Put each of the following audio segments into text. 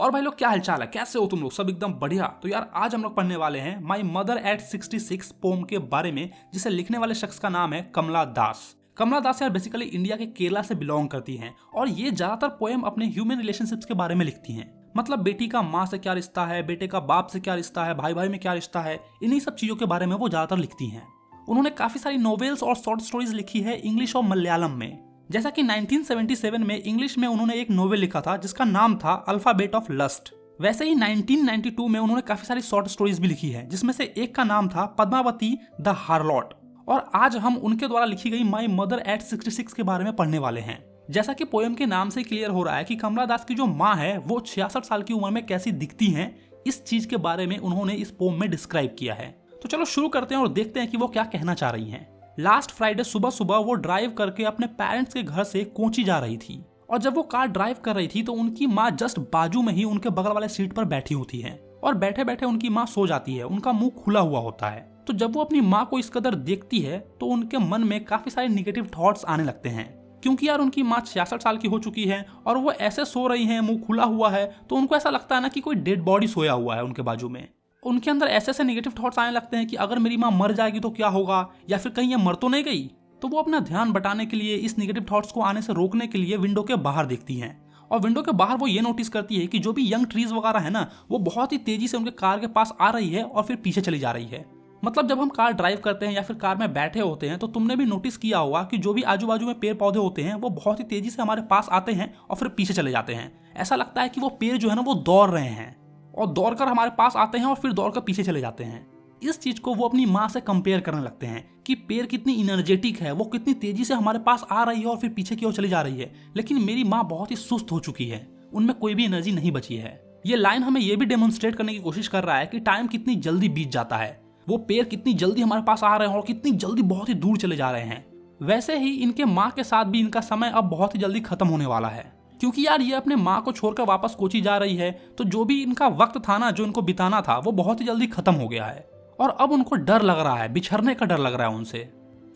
और भाई लोग क्या हालचाल है, कैसे हो तुम लोग? सब एकदम बढ़िया। तो यार आज हम लोग पढ़ने वाले हैं माई मदर एट 66 पोम के बारे में, जिसे लिखने वाले शख्स का नाम है कमला दास। कमला दास यार बेसिकली इंडिया के केरला से बिलोंग करती हैं और ये ज्यादातर पोएम अपने ह्यूमन रिलेशनशिप्स के बारे में लिखती हैं। मतलब बेटी का माँ से क्या रिश्ता है, बेटे का बाप से क्या रिश्ता है, भाई भाई में क्या रिश्ता है, इन्हीं सब चीजों के बारे में वो ज्यादातर लिखती हैं। उन्होंने काफी सारी नॉवेल्स और शॉर्ट स्टोरीज लिखी है इंग्लिश और मलयालम में। जैसा कि 1977 में इंग्लिश में उन्होंने एक नोवेल लिखा था जिसका नाम था अल्फाबेट ऑफ लस्ट। वैसे ही 1992 में उन्होंने काफी सारी शॉर्ट स्टोरीज भी लिखी है, जिसमें से एक का नाम था पद्मावती द हार्लॉट। और आज हम उनके द्वारा लिखी गई माई मदर एट 66 के बारे में पढ़ने वाले हैं। जैसा कि पोएम के नाम से क्लियर हो रहा है कि कमला दास की जो माँ है वो 66 साल की उम्र में कैसी दिखती हैं, इस चीज के बारे में उन्होंने इस पोएम में डिस्क्राइब किया है। तो चलो शुरू करते हैं और देखते हैं कि वो क्या कहना चाह रही हैं। लास्ट फ्राइडे सुबह सुबह वो ड्राइव करके अपने पेरेंट्स के घर से कोची जा रही थी और जब वो कार ड्राइव कर रही थी तो उनकी माँ जस्ट बाजू में ही उनके बगल वाले सीट पर बैठी होती है और बैठे बैठे उनकी माँ सो जाती है। उनका मुंह खुला हुआ होता है। तो जब वो अपनी माँ को इस कदर देखती है तो उनके मन में काफी सारे निगेटिव थॉट्स आने लगते हैं, क्योंकि यार उनकी माँ 66 साल की हो चुकी है और वो ऐसे सो रही है, मुंह खुला हुआ है, तो उनको ऐसा लगता है ना कि कोई डेड बॉडी सोया हुआ है उनके बाजू में। उनके अंदर ऐसे ऐसे नेगेटिव थॉट्स आने लगते हैं कि अगर मेरी माँ मर जाएगी तो क्या होगा, या फिर कहीं ये मर तो नहीं गई। तो वो अपना ध्यान बटाने के लिए, इस नेगेटिव थॉट्स को आने से रोकने के लिए विंडो के बाहर देखती हैं। और विंडो के बाहर वो ये नोटिस करती है कि जो भी यंग ट्रीज वगैरह है ना, वो बहुत ही तेजी से उनके कार के पास आ रही है और फिर पीछे चली जा रही है। मतलब जब हम कार ड्राइव करते हैं या फिर कार में बैठे होते हैं तो तुमने भी नोटिस किया होगा कि जो भी आजू बाजू में पेड़ पौधे होते हैं वो बहुत ही तेजी से हमारे पास आते हैं और फिर पीछे चले जाते हैं। ऐसा लगता है कि वो पेड़ जो है ना वो दौड़ रहे हैं और दौड़कर हमारे पास आते हैं और फिर दौड़कर पीछे चले जाते हैं। इस चीज को वो अपनी माँ से कंपेयर करने लगते हैं कि पेड़ कितनी इनर्जेटिक है, वो कितनी तेजी से हमारे पास आ रही है और फिर पीछे की ओर चली जा रही है, लेकिन मेरी माँ बहुत ही सुस्त हो चुकी है, उनमें कोई भी एनर्जी नहीं बची है। ये लाइन हमें ये भी डेमोन्स्ट्रेट करने की कोशिश कर रहा है कि टाइम कितनी जल्दी बीत जाता है, वो पेड़ कितनी जल्दी हमारे पास आ रहे हैं और कितनी जल्दी बहुत ही दूर चले जा रहे हैं। वैसे ही इनके माँ के साथ भी इनका समय अब बहुत ही जल्दी खत्म होने वाला है, क्योंकि यार ये अपने माँ को छोड़कर वापस कोची जा रही है। तो जो भी इनका वक्त था ना, जो इनको बिताना था, वो बहुत ही जल्दी खत्म हो गया है और अब उनको डर लग रहा है, बिछड़ने का डर लग रहा है उनसे।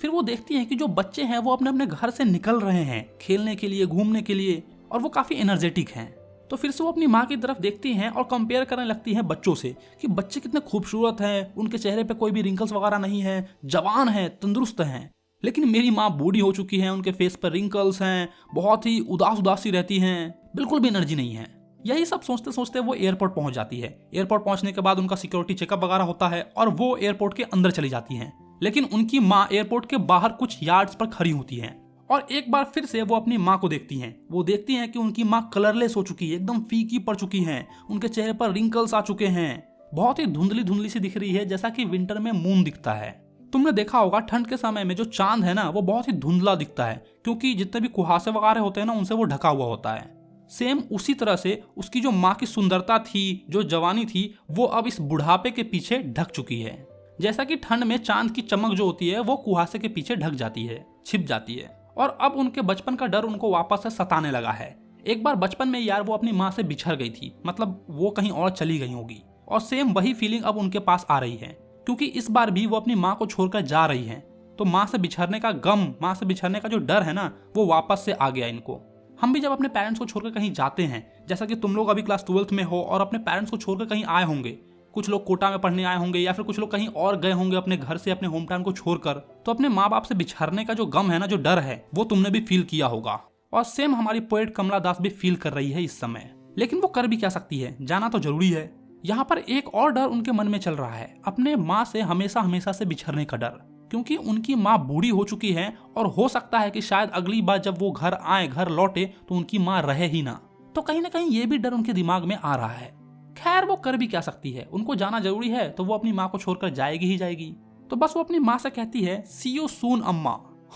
फिर वो देखती हैं कि जो बच्चे हैं वो अपने अपने घर से निकल रहे हैं खेलने के लिए, घूमने के लिए, और वो काफी एनर्जेटिक हैं। तो फिर से वो अपनी माँ की तरफ देखती हैं और कंपेयर करने लगती हैं बच्चों से कि बच्चे कितने खूबसूरत हैं, उनके चेहरे पे कोई भी रिंकल्स वगैरह नहीं है, जवान हैं, तंदुरुस्त हैं। लेकिन मेरी माँ बूढ़ी हो चुकी है, उनके फेस पर रिंकल्स हैं, बहुत ही उदास उदासी रहती हैं, बिल्कुल भी एनर्जी नहीं है। यही सब सोचते सोचते वो एयरपोर्ट पहुंच जाती है। एयरपोर्ट पहुंचने के बाद उनका सिक्योरिटी चेकअप वगैरह होता है और वो एयरपोर्ट के अंदर चली जाती हैं। लेकिन उनकी माँ एयरपोर्ट के बाहर कुछ यार्ड्स पर खड़ी होती हैं और एक बार फिर से वो अपनी माँ को देखती हैं। वो देखती हैं कि उनकी माँ कलरलेस हो चुकी है, एकदम फीकी पड़ चुकी हैं, उनके चेहरे पर रिंकल्स आ चुके हैं, बहुत ही धुंधली धुंधली सी दिख रही है, जैसा कि विंटर में मून दिखता है। तुमने देखा होगा ठंड के समय में जो चांद है ना वो बहुत ही धुंधला दिखता है, क्योंकि जितने भी कुहासे वगैरह होते हैं ना उनसे वो ढका हुआ होता है। सेम उसी तरह से उसकी जो माँ की सुंदरता थी, जो जवानी थी, वो अब इस बुढ़ापे के पीछे ढक चुकी है। जैसा कि ठंड में चांद की चमक जो होती है वो कुहासे के पीछे ढक जाती है, छिप जाती है। और अब उनके बचपन का डर उनको वापस से सताने लगा है। एक बार बचपन में यार वो अपनी माँ से बिछड़ गई थी, मतलब वो कहीं और चली गई होगी, और सेम वही फीलिंग अब उनके पास आ रही है, क्योंकि इस बार भी वो अपनी माँ को छोड़कर जा रही हैं। तो माँ से बिछड़ने का गम, माँ से बिछड़ने का जो डर है ना, वो वापस से आ गया इनको। हम भी जब अपने पेरेंट्स को छोड़कर कहीं जाते हैं, जैसा कि तुम लोग अभी क्लास 12th में हो और अपने पेरेंट्स को छोड़कर कहीं आए होंगे, कुछ लोग कोटा में पढ़ने आए होंगे या फिर कुछ लोग कहीं और गए होंगे अपने घर से, अपने होम टाउन को छोड़कर, तो अपने माँ बाप से बिछड़ने का जो गम है ना, जो डर है, वो तुमने भी फील किया होगा। और सेम हमारी पोएट कमला दास भी फील कर रही है इस समय। लेकिन वो कर भी क्या सकती है, जाना तो जरूरी है। यहाँ पर एक और डर उनके मन में चल रहा है, अपने माँ से हमेशा हमेशा से बिछड़ने का डर, क्योंकि उनकी माँ बूढ़ी हो चुकी है और हो सकता है कि शायद अगली बार जब वो घर आए, घर लौटे, तो उनकी माँ रहे ही ना। तो कहीं ना कहीं ये भी डर उनके दिमाग में आ रहा है। खैर वो कर भी क्या सकती है, उनको जाना जरूरी है तो वो अपनी माँ को छोड़कर जाएगी ही जाएगी। तो बस वो अपनी माँ से कहती है सी यू सून अम्मा,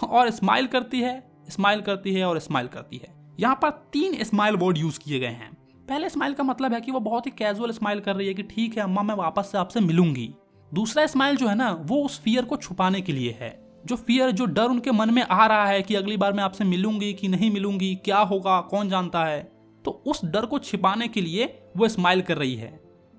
और स्माइल करती है, स्माइल करती है और स्माइल करती है। यहाँ पर 3 स्माइल वर्ड यूज किए गए हैं। पहले स्माइल का मतलब है कि वो बहुत ही कैजुअल स्माइल कर रही है कि ठीक है अम्मा, मैं वापस से आपसे मिलूंगी। दूसरा स्माइल जो है ना, वो उस फियर को छुपाने के लिए है, जो फियर, जो डर उनके मन में आ रहा है कि अगली बार मैं आपसे मिलूंगी कि नहीं मिलूंगी, क्या होगा, कौन जानता है। तो उस डर को छिपाने के लिए वो स्माइल कर रही है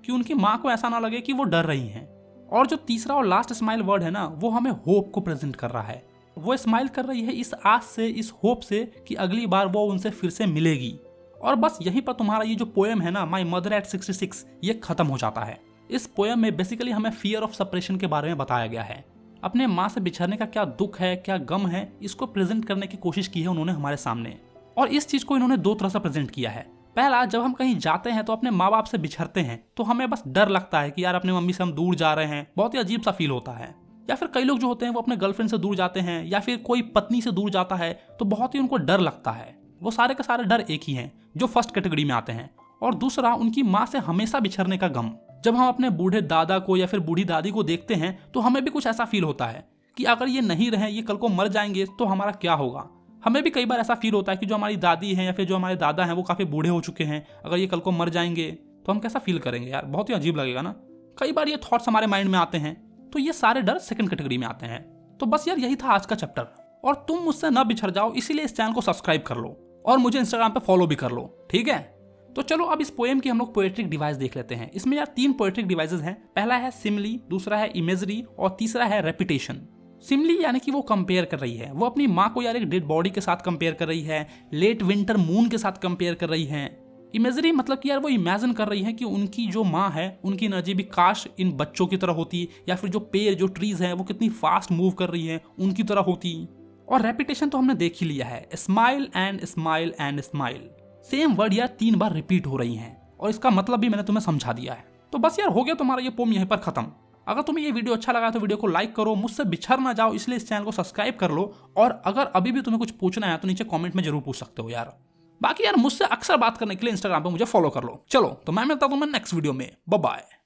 कि उनकी माँ को ऐसा ना लगे कि वो डर रही हैं। और जो तीसरा और लास्ट स्माइल वर्ड है ना, वो हमें होप को प्रेजेंट कर रहा है। वो स्माइल कर रही है इस आस से, इस होप से कि अगली बार वो उनसे फिर से मिलेगी। और बस यहीं पर तुम्हारा ये जो पोएम है ना, माई मदर एट 66, ये खत्म हो जाता है। इस पोएम में बेसिकली हमें फियर ऑफ सेपरेशन के बारे में बताया गया है। अपने माँ से बिछड़ने का क्या दुख है, क्या गम है, इसको प्रेजेंट करने की कोशिश की है उन्होंने हमारे सामने। और इस चीज को इन्होंने दो तरह से प्रेजेंट किया है। पहला, जब हम कहीं जाते हैं तो अपने माँ बाप से बिछड़ते हैं तो हमें बस डर लगता है कि यार अपनी मम्मी से हम दूर जा रहे हैं, बहुत ही अजीब सा फील होता है। या फिर कई लोग जो होते हैं वो अपने गर्लफ्रेंड से दूर जाते हैं, या फिर कोई पत्नी से दूर जाता है तो बहुत ही उनको डर लगता है। वो सारे के सारे डर एक ही हैं जो फर्स्ट कैटेगरी में आते हैं। और दूसरा, उनकी माँ से हमेशा बिछड़ने का गम। जब हम अपने बूढ़े दादा को या फिर बूढ़ी दादी को देखते हैं तो हमें भी कुछ ऐसा फील होता है कि अगर ये नहीं रहे, ये कल को मर जाएंगे तो हमारा क्या होगा। हमें भी कई बार ऐसा फील होता है कि जो हमारी दादी हैं या फिर जो हमारे दादा हैं वो काफ़ी बूढ़े हो चुके हैं, अगर ये कल को मर जाएंगे तो हम कैसा फील करेंगे यार, बहुत ही अजीब लगेगा ना। कई बार ये थॉट्स हमारे माइंड में आते हैं। तो ये सारे डर सेकंड कैटेगरी में आते हैं। तो बस यार यही था आज का चैप्टर। और तुम मुझसे न बिछड़ जाओ इसीलिए इस चैनल को सब्सक्राइब कर लो और मुझे इंस्टाग्राम पे फॉलो भी कर लो, ठीक है। तो चलो अब इस पोएम की हम लोग पोएट्रिक डिवाइस देख लेते हैं। इसमें यार 3 पोएट्रिक डिवाइसेस हैं। पहला है सिमली, दूसरा है इमेजरी और तीसरा है रेपिटेशन। सिमली यानी कि वो कंपेयर कर रही है, वो अपनी माँ को यार एक डेड बॉडी के साथ कंपेयर कर रही है, लेट विंटर मून के साथ कंपेयर कर रही है। इमेजरी मतलब कि यार वो इमेजिन कर रही है कि उनकी जो माँ है उनकी एनर्जी भी काश इन बच्चों की तरह होती, या फिर जो पेड़ जो ट्रीज है वो कितनी फास्ट मूव कर रही है उनकी तरह होती। और रेपिटेशन तो हमने देख ही लिया है, smile and smile and smile. Same word यार 3 बार रिपीट हो रही हैं और इसका मतलब भी मैंने तुम्हें समझा दिया है। तो बस यार हो गया तुम्हारा ये पोम यहीं पर खत्म। अगर तुम्हें ये वीडियो अच्छा लगा तो वीडियो को लाइक करो, मुझसे बिछड़ ना जाओ इसलिए इस चैनल को सब्सक्राइब कर लो। और अगर अभी भी तुम्हें कुछ पूछना है तो नीचे कमेंट में जरूर पूछ सकते हो यार। बाकी यार मुझसे अक्सर बात करने के लिए इंस्टाग्राम पे मुझे फॉलो कर लो। चलो तो मैं मिलता हूं तुम्हें नेक्स्ट वीडियो में। Bye bye.